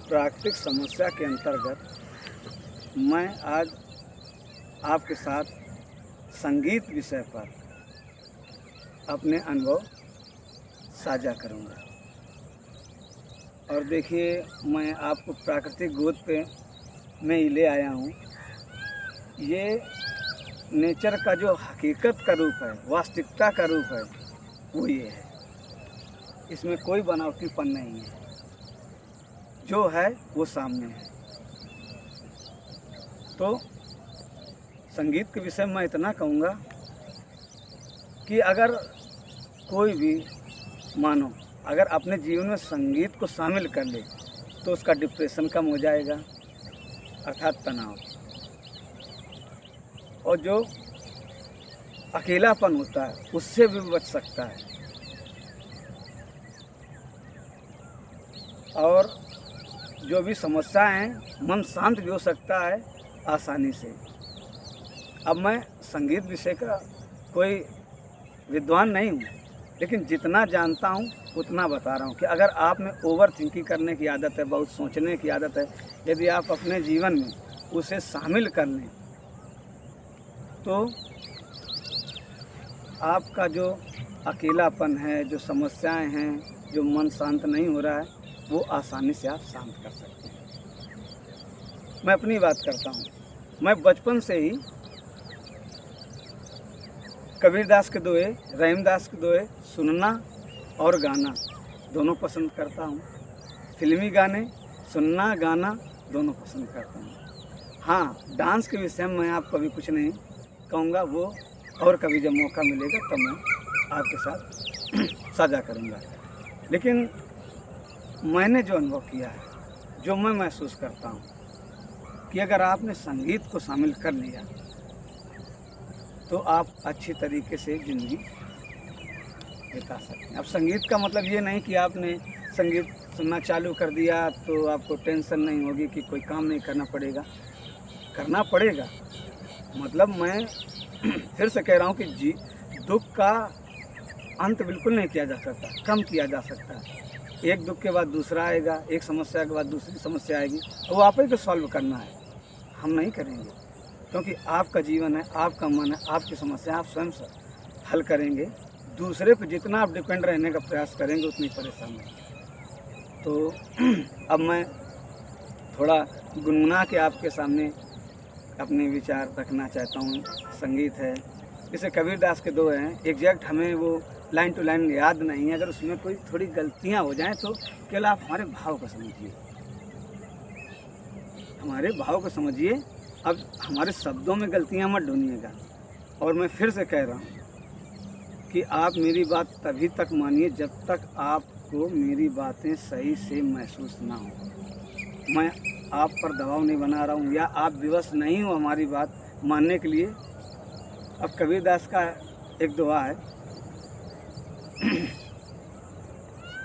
प्राकृतिक समस्या के अंतर्गत मैं आज आपके साथ संगीत विषय पर अपने अनुभव साझा करूंगा। और देखिए, मैं आपको प्राकृतिक गोद पे मैं ले आया हूँ। ये नेचर का जो हकीकत का रूप है, वास्तविकता का रूप है, वो ये है। इसमें कोई बनावटीपन नहीं है, जो है वो सामने है। तो संगीत के विषय में मैं इतना कहूँगा कि अगर कोई भी मानो अगर अपने जीवन में संगीत को शामिल कर ले तो उसका डिप्रेशन कम हो जाएगा, अर्थात तनाव। और जो अकेलापन होता है उससे भी बच सकता है। और जो भी समस्याएं हैं, मन शांत भी हो सकता है आसानी से। अब मैं संगीत विषय का कोई विद्वान नहीं हूँ, लेकिन जितना जानता हूँ उतना बता रहा हूँ कि अगर आप में ओवर थिंकिंग करने की आदत है, बहुत सोचने की आदत है, यदि आप अपने जीवन में उसे शामिल कर लें तो आपका जो अकेलापन है, जो समस्याएं हैं, जो मन शांत नहीं हो रहा है, वो आसानी से आप शांत कर सकते हैं। मैं अपनी बात करता हूँ। मैं बचपन से ही कबीरदास के दोहे, रहीमदास के दोहे सुनना और गाना दोनों पसंद करता हूँ। फिल्मी गाने सुनना, गाना दोनों पसंद करता हूँ। हाँ, डांस के विषय में मैं आपको अभी कुछ नहीं कहूँगा, वो और कभी जब मौका मिलेगा तब मैं आपके साथ साझा करूँगा। लेकिन मैंने जो अनुभव किया है, जो मैं महसूस करता हूँ कि अगर आपने संगीत को शामिल कर लिया तो आप अच्छी तरीके से ज़िंदगी बिता सकते हैं। अब संगीत का मतलब ये नहीं कि आपने संगीत सुनना चालू कर दिया तो आपको टेंशन नहीं होगी कि कोई काम नहीं करना पड़ेगा। करना पड़ेगा। मतलब मैं फिर से कह रहा हूँ कि दुख का अंत बिल्कुल नहीं किया जा सकता, कम किया जा सकता है। एक दुख के बाद दूसरा आएगा, एक समस्या के बाद दूसरी समस्या आएगी, वो आप ही को सॉल्व करना है, हम नहीं करेंगे। क्योंकि आपका जीवन है, आपका मन है, आपकी समस्या आप स्वयं से हल करेंगे। दूसरे पर जितना आप डिपेंड रहने का प्रयास करेंगे उतनी परेशानी है। तो अब मैं थोड़ा गुनगुना के आपके सामने अपने विचार रखना चाहता हूँ। संगीत है, जैसे कबीरदास के दोहे हैं, एग्जैक्ट हमें वो लाइन टू लाइन याद नहीं है। अगर उसमें कोई थोड़ी गलतियाँ हो जाएं तो केवल आप हमारे भाव को समझिए, हमारे भाव को समझिए। अब हमारे शब्दों में गलतियाँ मत ढूंढिएगा। और मैं फिर से कह रहा हूँ कि आप मेरी बात तभी तक मानिए जब तक आपको मेरी बातें सही से महसूस ना हो। मैं आप पर दबाव नहीं बना रहा हूँ या आप विवश नहीं हो हमारी बात मानने के लिए। अब कबीरदास का एक दुआ है,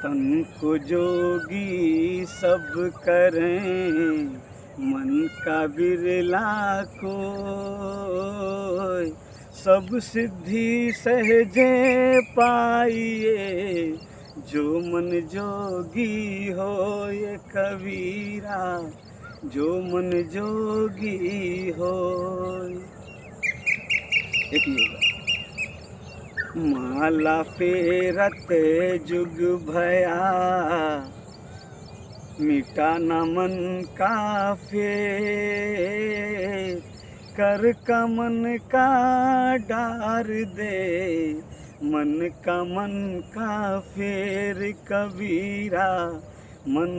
तन को जोगी सब करें, मन का बिरला कोय, सब सिद्धि सहजे पाइए, जो मन जोगी हो ये कबीरा, जो मन जोगी हो। एक ये माला फेरत जुग भया, मिटा न मन का फेर, कर का मन का डार दे, मन का फेर कबीरा, मन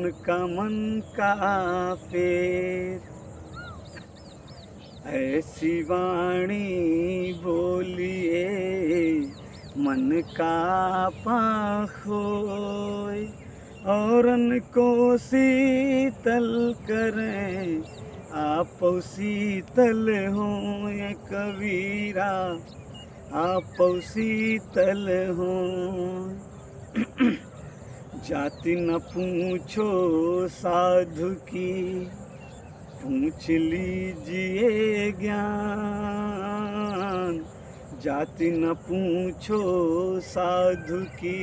का फेर। ऐसी वाणी बोलिए मन का पाखोय, औरन को शीतल करें, आप शीतल हो ये कबीरा, आप शीतल हो। जाति न पूछो साधु की, पूछ लीजिए ज्ञान। जाति न पूछो साधु की,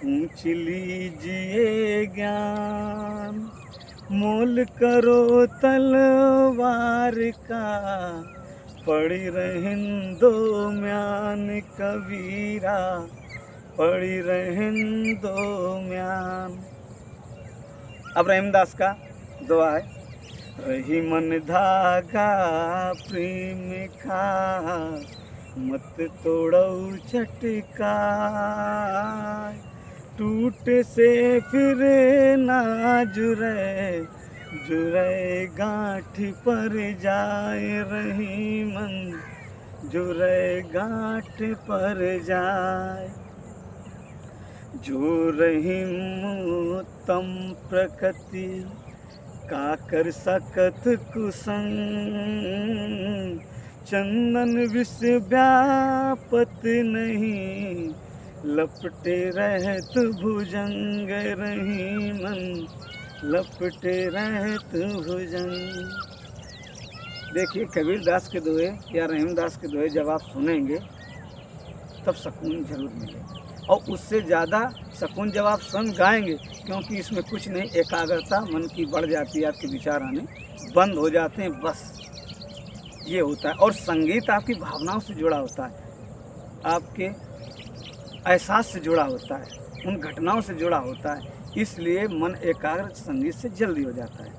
पूछ लीजिए ज्ञान, मोल करो तलवार का, पड़ी रहन दो म्यान कबीरा, पड़ी रहन दो म्यान। अब रहीमदास का दुआ है। रही मन धागा प्रेम का, मत तोड़ो झटका, टूट से फिर ना जुरे, जुरे गांठ पर जाए, रही मन जुरे गांठ पर जाए। जो रहीम तम प्रकृति का कर सकत कुसंग, चंदन विष व्यापत नहीं, लपटे रहत भुजंग, रहीमन लपटे रहत भुजंग। देखिए कबीर दास के दोहे या रहीमदास के दोहे जब आप सुनेंगे तब सुकून जरूर मिलेगा, और उससे ज़्यादा सुकून जब आप सुन गाएंगे, क्योंकि इसमें कुछ नहीं, एकाग्रता मन की बढ़ जाती है, आपके विचार आने बंद हो जाते हैं, बस ये होता है। और संगीत आपकी भावनाओं से जुड़ा होता है, आपके एहसास से जुड़ा होता है, उन घटनाओं से जुड़ा होता है, इसलिए मन एकाग्र संगीत से जल्दी हो जाता है।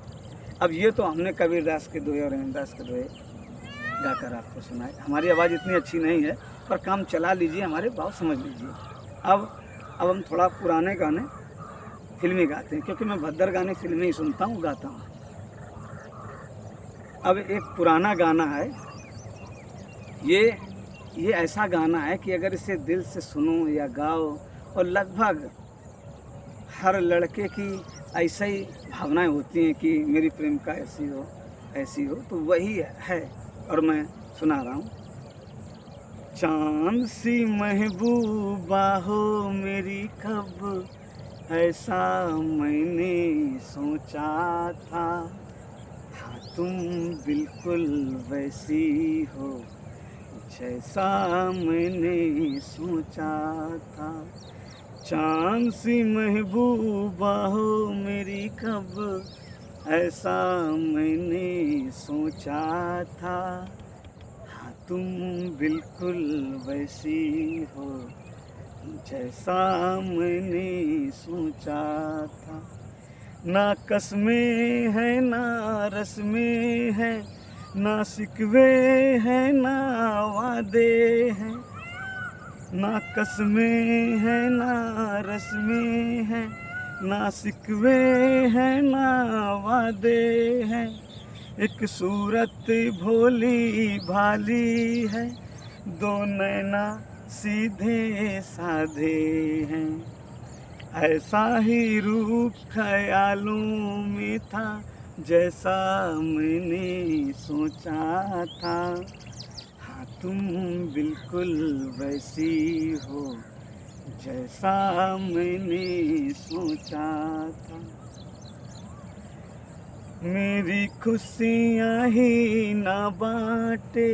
अब ये तो हमने कबीर दास के दोहे और रहीमदास के दोहे गाकर आपको सुनाए। हमारी आवाज़ इतनी अच्छी नहीं है, पर काम चला लीजिए, हमारे भाव समझ लीजिए। अब हम थोड़ा पुराने गाने फिल्मी गाते हैं, क्योंकि मैं भद्दर गाने फिल्मी ही सुनता हूँ, गाता हूँ। अब एक पुराना गाना है, ये ऐसा गाना है कि अगर इसे दिल से सुनो या गाओ, और लगभग हर लड़के की ऐसा ही भावनाएं होती हैं कि मेरी प्रेम का ऐसी हो, तो वही है, और मैं सुना रहा हूँ। चांद सी महबूबा हो मेरी, कब ऐसा मैंने सोचा था, हाँ तुम बिल्कुल वैसी हो जैसा मैंने सोचा था। चांद सी महबूबा हो मेरी, कब ऐसा मैंने सोचा था, हाँ तुम बिल्कुल वैसी हो जैसा मैंने सोचा था। ना कसमें है ना रस्में है, ना शिकवे हैं ना वादे हैं, ना कसमें है ना रस्में हैं, ना शिकवे हैं ना वादे हैं। एक सूरत भोली भाली है, दो नैना सीधे साधे हैं। ऐसा ही रूप ख्यालों में था, जैसा मैंने सोचा था, हाँ तुम बिल्कुल वैसी हो जैसा मैंने सोचा था। मेरी खुशियाँ ही ना बांटे,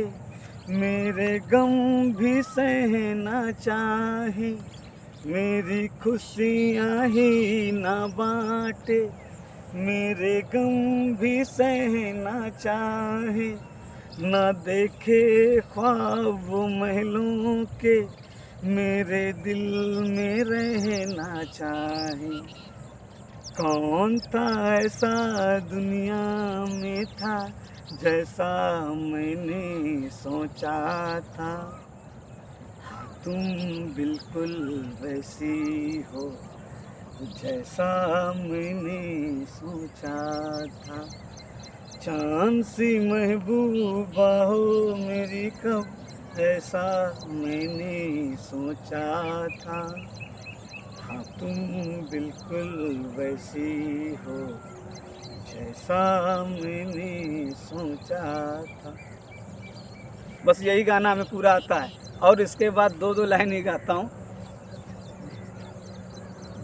मेरे गम भी सहना चाहे। मेरी खुशियाँ ही ना बांटे, मेरे गम भी सहना चाहे। ना देखे ख्वाब महलों के, मेरे दिल में रहना चाहे। कौन था ऐसा दुनिया में था, जैसा मैंने सोचा था, हाँ तुम बिल्कुल वैसी हो जैसा मैंने सोचा था। चांद सी महबूबा हो मेरी, कब ऐसा मैंने सोचा था, हाँ तुम बिल्कुल वैसी हो जैसा मैंने सोचा था। बस यही गाना हमें पूरा आता है, और इसके बाद दो दो लाइन ही गाता हूँ।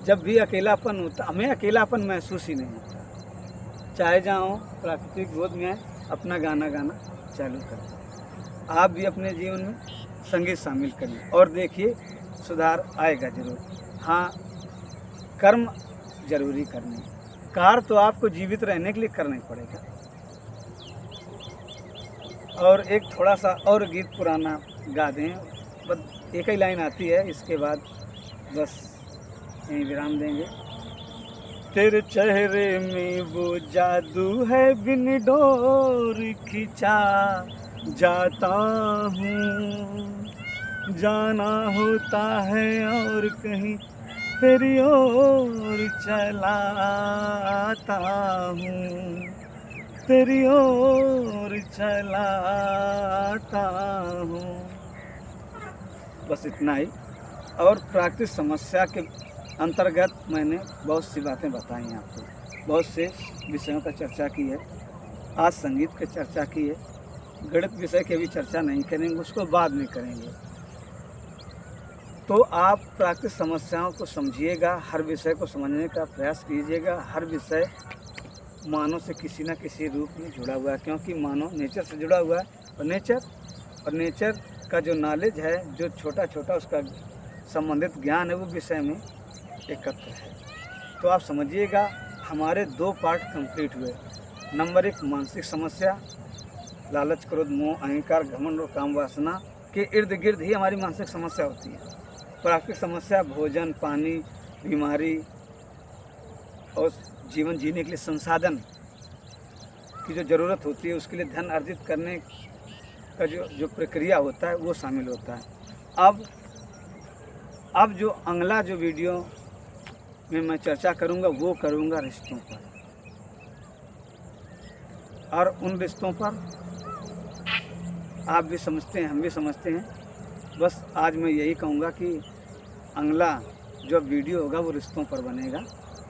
जब भी अकेलापन होता, हमें अकेलापन महसूस ही नहीं होता, चाहे जाओ प्राकृतिक गोद में आए, अपना गाना गाना चालू करते। आप भी अपने जीवन में संगीत शामिल करिए और देखिए सुधार आएगा जरूर। हाँ, कर्म जरूरी करने, कार्य तो आपको जीवित रहने के लिए करना ही पड़ेगा। और एक थोड़ा सा और गीत पुराना गा दें, बस एक ही लाइन आती है, इसके बाद बस यहीं विराम देंगे। तेरे चेहरे में वो जादू है, बिन डोर खिंचा जाता हूँ, जाना होता है और कहीं तेरी ओर चला आता हूँ, तेरी ओर चला आता हूँ। बस इतना ही। और प्राकृतिक समस्या के अंतर्गत मैंने बहुत सी बातें बताई हैं आपको, बहुत से विषयों का चर्चा की है। आज संगीत की चर्चा की है, गणित विषय की भी चर्चा नहीं करेंगे, उसको बाद में करेंगे। तो आप प्राकृतिक समस्याओं को समझिएगा, हर विषय को समझने का प्रयास कीजिएगा। हर विषय मानव से किसी न किसी रूप में जुड़ा हुआ है, क्योंकि मानव नेचर से जुड़ा हुआ है, और नेचर का जो नॉलेज है, जो छोटा छोटा उसका संबंधित ज्ञान है, वो विषय में एकत्र है। तो आप समझिएगा, हमारे 2 पार्ट कंप्लीट हुए। नंबर 1 मानसिक समस्या, लालच, क्रोध, मोह, अहंकार, घमंड और काम वासना के इर्द गिर्द ही हमारी मानसिक समस्या होती है। प्राकृतिक समस्या भोजन, पानी, बीमारी और जीवन जीने के लिए संसाधन की जो ज़रूरत होती है, उसके लिए धन अर्जित करने का जो प्रक्रिया होता है, वो शामिल होता है। अब जो अगला जो वीडियो में मैं चर्चा करूंगा, वो करूंगा रिश्तों पर, और उन रिश्तों पर आप भी समझते हैं, हम भी समझते हैं। बस आज मैं यही कहूँगा कि अगला जो वीडियो होगा वो रिश्तों पर बनेगा।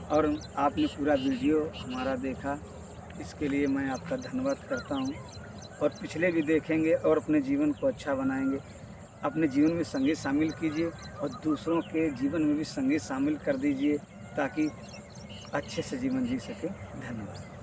और आपने पूरा वीडियो हमारा देखा, इसके लिए मैं आपका धन्यवाद करता हूँ। और पिछले भी देखेंगे और अपने जीवन को अच्छा बनाएंगे। अपने जीवन में संगीत शामिल कीजिए और दूसरों के जीवन में भी संगीत शामिल कर दीजिए, ताकि अच्छे से जीवन जी सके। धन्यवाद।